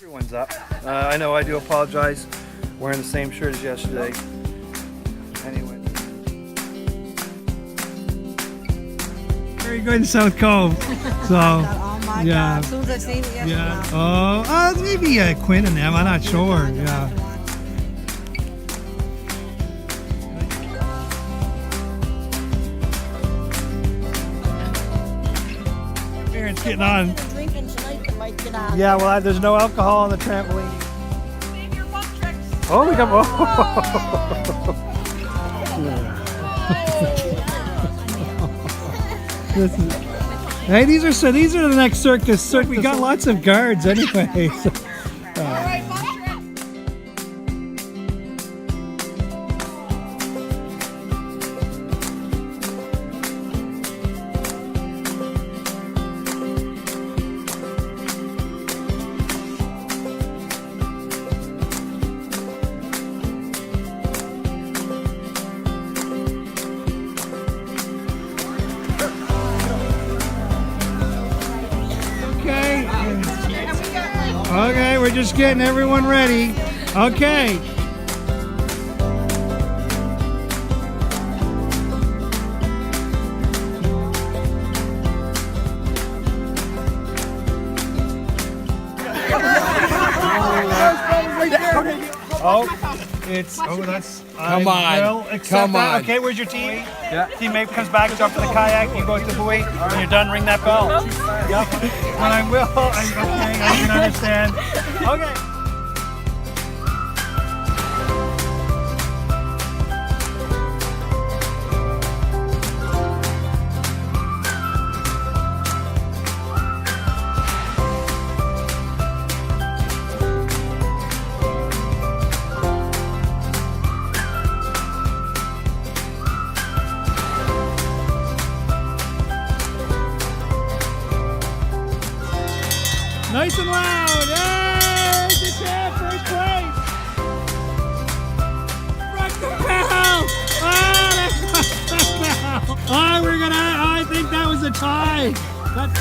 Everyone's up. I know I do apologize. Wearing the same shirt as yesterday. Anyway. Very good in South Cove. So, Oh my yeah. God. As soon as I seen it yesterday. Yeah. Maybe Quinn and them. I'm not sure. Yeah. Parents getting on. Drinking tonight, they might get on. Yeah, well, there's no alcohol on the trampoline. Save your butt tricks. Oh, we got more. Hey, these are the next circus. We got lots of guards anyway. So. All right, butt tricks. Okay, we're just getting everyone ready. Okay. That's. Come on. Okay, where's your team? Yeah. Teammate comes back, jump in the kayak, you go to the buoy. When you're done, ring that bell. Yep. When I will. Okay, I can understand. Okay. Nice and loud! Hey! Good job, first place! Rock the bell! Oh, that's rock the bell! Oh, I think that was a tie! That's...